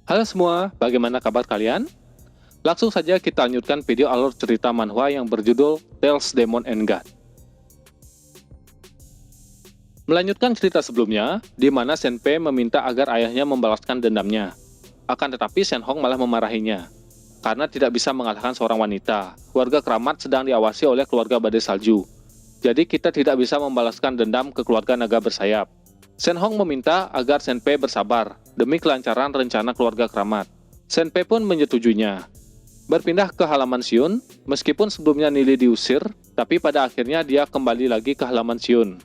Halo semua, bagaimana kabar kalian? Langsung saja kita lanjutkan video alur cerita manhwa yang berjudul Tales Demon and God. Melanjutkan cerita sebelumnya, di mana Senpei meminta agar ayahnya membalaskan dendamnya. Akan tetapi Shenhong malah memarahinya, karena tidak bisa mengalahkan seorang wanita. Keluarga keramat sedang diawasi oleh keluarga badai salju. Jadi kita tidak bisa membalaskan dendam ke keluarga naga bersayap. Shenhong meminta agar Senpei bersabar demi kelancaran rencana keluarga keramat. Senpei pun menyetujuinya. Berpindah ke halaman Xion, meskipun sebelumnya Nili diusir, tapi pada akhirnya dia kembali lagi ke halaman Xion.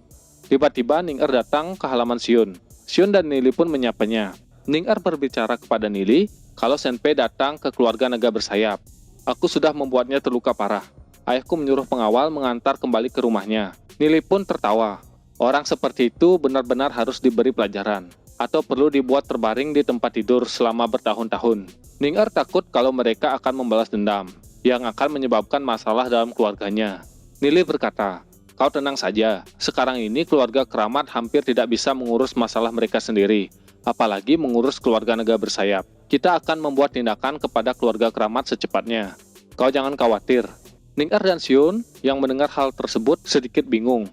Tiba-tiba Ning-er datang ke halaman Xion. Xion dan Nili pun menyapanya. Ning-er berbicara kepada Nili kalau Senpei datang ke keluarga naga bersayap. Aku sudah membuatnya terluka parah. Ayahku menyuruh pengawal mengantar kembali ke rumahnya. Nili pun tertawa. Orang seperti itu benar-benar harus diberi pelajaran, atau perlu dibuat terbaring di tempat tidur selama bertahun-tahun. Ning-er takut kalau mereka akan membalas dendam, yang akan menyebabkan masalah dalam keluarganya. Nili berkata, "Kau tenang saja, sekarang ini keluarga keramat hampir tidak bisa mengurus masalah mereka sendiri, apalagi mengurus keluarga naga bersayap. Kita akan membuat tindakan kepada keluarga keramat secepatnya. Kau jangan khawatir." Ning-er dan Xion yang mendengar hal tersebut sedikit bingung.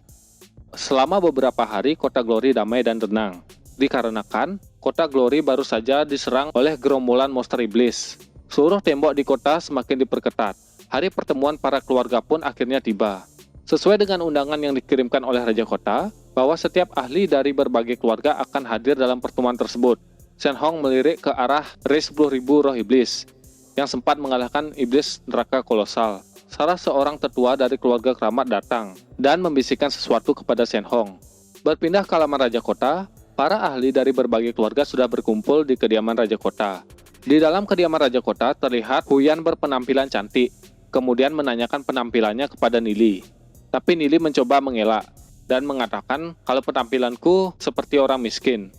Selama beberapa hari, kota Glory damai dan tenang, dikarenakan kota Glory baru saja diserang oleh gerombolan monster iblis. Seluruh tembok di kota semakin diperketat. Hari pertemuan para keluarga pun akhirnya tiba. Sesuai dengan undangan yang dikirimkan oleh Raja Kota, bahwa setiap ahli dari berbagai keluarga akan hadir dalam pertemuan tersebut. Shenhong melirik ke arah Rei 10.000 roh iblis, yang sempat mengalahkan iblis neraka kolosal. Salah seorang tetua dari keluarga keramat datang dan membisikkan sesuatu kepada Shenhong. Berpindah ke halaman Raja Kota, para ahli dari berbagai keluarga sudah berkumpul di kediaman Raja Kota. Di dalam kediaman Raja Kota terlihat Huyan berpenampilan cantik, kemudian menanyakan penampilannya kepada Nili. Tapi Nili mencoba mengelak dan mengatakan kalau penampilanku seperti orang miskin.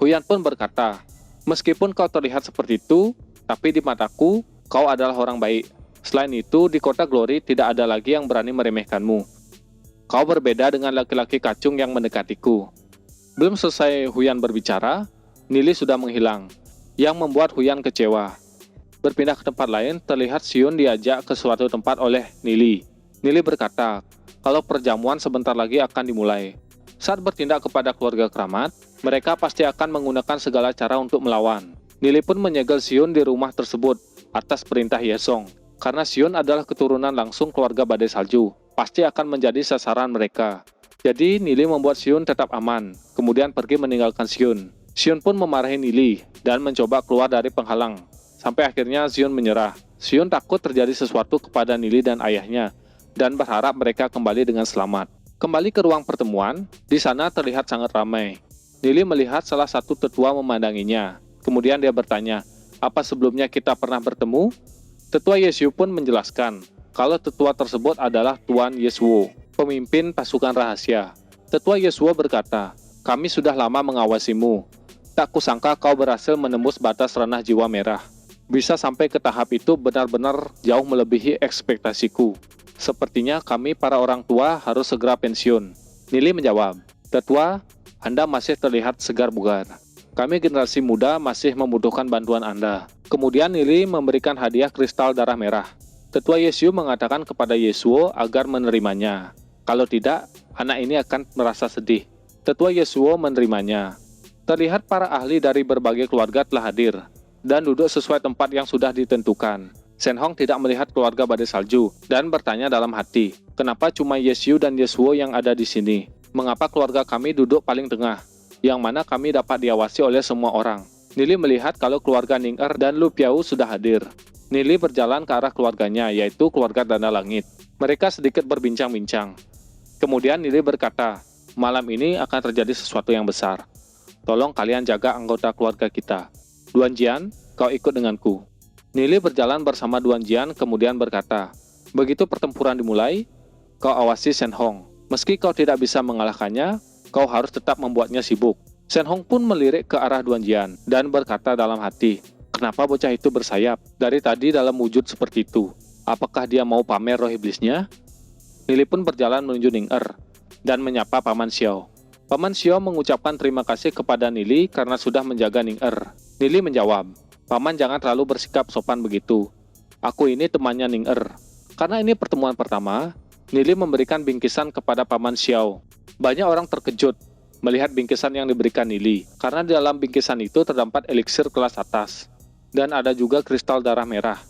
Huyan pun berkata, "Meskipun kau terlihat seperti itu, tapi di mataku kau adalah orang baik. Selain itu, di kota Glory tidak ada lagi yang berani meremehkanmu. Kau berbeda dengan laki-laki kacung yang mendekatiku." Belum selesai Huyan berbicara, Nili sudah menghilang, yang membuat Huyan kecewa. Berpindah ke tempat lain, terlihat Xion diajak ke suatu tempat oleh Nili. Nili berkata, kalau perjamuan sebentar lagi akan dimulai. Saat bertindak kepada keluarga keramat, mereka pasti akan menggunakan segala cara untuk melawan. Nili pun menyegel Xion di rumah tersebut atas perintah Yesong. Karena Xion adalah keturunan langsung keluarga badai salju, pasti akan menjadi sasaran mereka. Jadi Nili membuat Xion tetap aman, kemudian pergi meninggalkan Xion. Xion pun memarahi Nili dan mencoba keluar dari penghalang. Sampai akhirnya Xion menyerah. Xion takut terjadi sesuatu kepada Nili dan ayahnya, dan berharap mereka kembali dengan selamat. Kembali ke ruang pertemuan, di sana terlihat sangat ramai. Nili melihat salah satu tetua memandanginya. Kemudian dia bertanya, "Apa sebelumnya kita pernah bertemu?" Tetua Yeshu pun menjelaskan kalau tetua tersebut adalah Tuan Yeshuo, pemimpin pasukan rahasia. Tetua Yeshuo berkata, "Kami sudah lama mengawasimu. Tak kusangka kau berhasil menembus batas ranah jiwa merah. Bisa sampai ke tahap itu benar-benar jauh melebihi ekspektasiku. Sepertinya kami para orang tua harus segera pensiun." Nili menjawab, "Tetua, Anda masih terlihat segar bugar. Kami generasi muda masih membutuhkan bantuan Anda." Kemudian Nili memberikan hadiah kristal darah merah. Tetua Yeshu mengatakan kepada Yeshuo agar menerimanya. Kalau tidak, anak ini akan merasa sedih. Tetua Yeshuo menerimanya. Terlihat para ahli dari berbagai keluarga telah hadir dan duduk sesuai tempat yang sudah ditentukan. Shenhong tidak melihat keluarga badai salju dan bertanya dalam hati, kenapa cuma Yeshu dan Yeshuo yang ada di sini? Mengapa keluarga kami duduk paling tengah, yang mana kami dapat diawasi oleh semua orang? Nili melihat kalau keluarga Ning-er dan Lu Piao sudah hadir. Nili berjalan ke arah keluarganya, yaitu keluarga Dana Langit. Mereka sedikit berbincang-bincang. Kemudian Nili berkata, "Malam ini akan terjadi sesuatu yang besar. Tolong kalian jaga anggota keluarga kita. Duan Jian, kau ikut denganku." Nili berjalan bersama Duan Jian kemudian berkata, "Begitu pertempuran dimulai, kau awasi Shenhong. Meski kau tidak bisa mengalahkannya, kau harus tetap membuatnya sibuk." Shenhong pun melirik ke arah Duan Jian dan berkata dalam hati, "Kenapa bocah itu bersayap? Dari tadi dalam wujud seperti itu. Apakah dia mau pamer roh iblisnya?" Nili pun berjalan menuju Ning-er dan menyapa Paman Xiao. Paman Xiao mengucapkan terima kasih kepada Nili karena sudah menjaga Ning-er. Nili menjawab, Paman jangan terlalu bersikap sopan begitu. Aku ini temannya Ning Er. Karena ini pertemuan pertama, Nili memberikan bingkisan kepada Paman Xiao. Banyak orang terkejut melihat bingkisan yang diberikan Nili, karena di dalam bingkisan itu terdapat eliksir kelas atas. Dan ada juga kristal darah merah,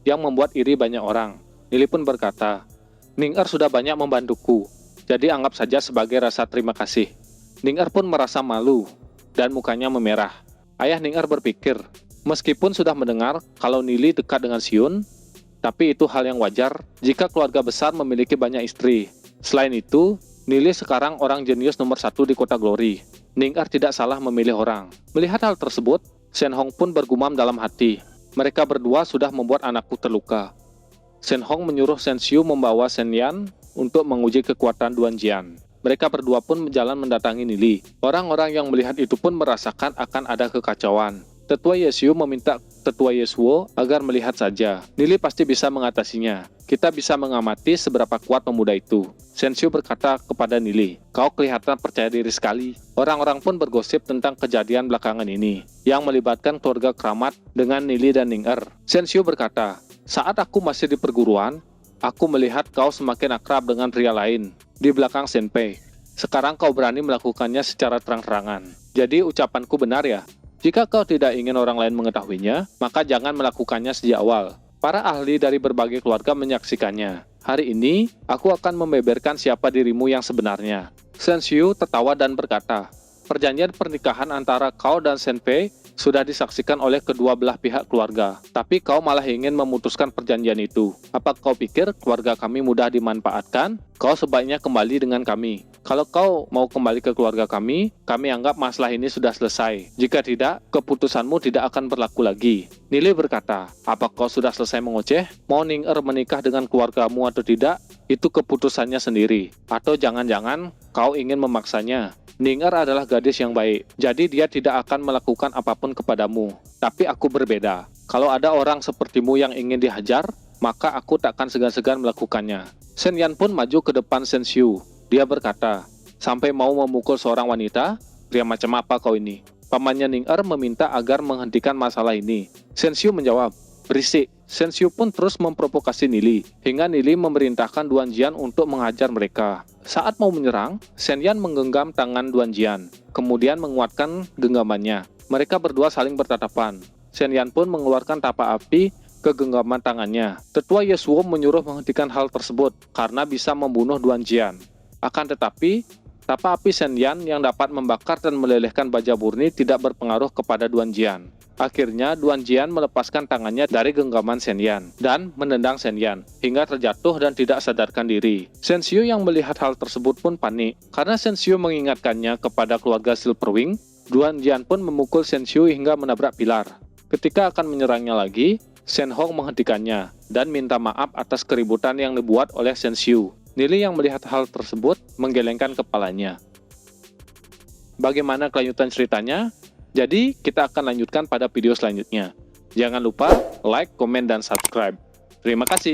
yang membuat iri banyak orang. Nili pun berkata, Ning Er sudah banyak membantuku, jadi anggap saja sebagai rasa terima kasih. Ning Er pun merasa malu, dan mukanya memerah. Ayah Ning Er berpikir, meskipun sudah mendengar kalau Nili dekat dengan Xiun, tapi itu hal yang wajar jika keluarga besar memiliki banyak istri. Selain itu, Nili sekarang orang jenius nomor 1 di kota Glory. Ning Er tidak salah memilih orang. Melihat hal tersebut, Shen Hong pun bergumam dalam hati. Mereka berdua sudah membuat anakku terluka. Shen Hong menyuruh Shen Xiu membawa Shen Yan untuk menguji kekuatan Duan Jian. Mereka berdua pun berjalan mendatangi Nili. Orang-orang yang melihat itu pun merasakan akan ada kekacauan. Tetua Yesiu meminta Tetua Yesuo agar melihat saja. Nili pasti bisa mengatasinya. Kita bisa mengamati seberapa kuat pemuda itu. Shen Xiu berkata kepada Nili, kau kelihatan percaya diri sekali. Orang-orang pun bergosip tentang kejadian belakangan ini, yang melibatkan keluarga keramat dengan Nili dan Ning Er. Shen Xiu berkata, saat aku masih di perguruan, aku melihat kau semakin akrab dengan pria lain, di belakang Senpei. Sekarang kau berani melakukannya secara terang-terangan. Jadi ucapanku benar ya? Jika kau tidak ingin orang lain mengetahuinya, maka jangan melakukannya sejak awal. Para ahli dari berbagai keluarga menyaksikannya. Hari ini, aku akan membeberkan siapa dirimu yang sebenarnya. Shen Xiu tertawa dan berkata, perjanjian pernikahan antara kau dan Senpei sudah disaksikan oleh kedua belah pihak keluarga. Tapi kau malah ingin memutuskan perjanjian itu. Apa kau pikir keluarga kami mudah dimanfaatkan? Kau sebaiknya kembali dengan kami. Kalau kau mau kembali ke keluarga kami anggap masalah ini sudah selesai. Jika tidak, keputusanmu tidak akan berlaku lagi. Nili berkata, apa kau sudah selesai mengoceh? Mau Ning Er menikah dengan keluargamu atau tidak? Itu keputusannya sendiri. Atau jangan-jangan kau ingin memaksanya? Ning Er adalah gadis yang baik, jadi dia tidak akan melakukan apapun kepadamu. Tapi aku berbeda. Kalau ada orang sepertimu yang ingin dihajar, maka aku takkan segan-segan melakukannya. Shen Yan pun maju ke depan Shen Xiu. Dia berkata, sampai mau memukul seorang wanita? Pria macam apa kau ini? Pamannya Ning Er meminta agar menghentikan masalah ini. Shen Xiu menjawab, berisik. Shen Xiu pun terus memprovokasi Nili, hingga Nili memerintahkan Duan Jian untuk menghajar mereka. Saat mau menyerang, Shen Yan menggenggam tangan Duan Jian, kemudian menguatkan genggamannya. Mereka berdua saling bertatapan. Shen Yan pun mengeluarkan tapak api ke genggaman tangannya. Tetua Yesuo menyuruh menghentikan hal tersebut, karena bisa membunuh Duan Jian. Akan tetapi, tapak api Shen Yan yang dapat membakar dan melelehkan baja murni tidak berpengaruh kepada Duan Jian. Akhirnya, Duan Jian melepaskan tangannya dari genggaman Shen Yan dan menendang Shen Yan hingga terjatuh dan tidak sadarkan diri. Shen Xiu yang melihat hal tersebut pun panik. Karena Shen Xiu mengingatkannya kepada keluarga Silverwing, Duan Jian pun memukul Shen Xiu hingga menabrak pilar. Ketika akan menyerangnya lagi, Shen Hong menghentikannya dan minta maaf atas keributan yang dibuat oleh Shen Xiu. Nili yang melihat hal tersebut menggelengkan kepalanya. Bagaimana kelanjutan ceritanya? Jadi, kita akan lanjutkan pada video selanjutnya. Jangan lupa like, komen, dan subscribe. Terima kasih.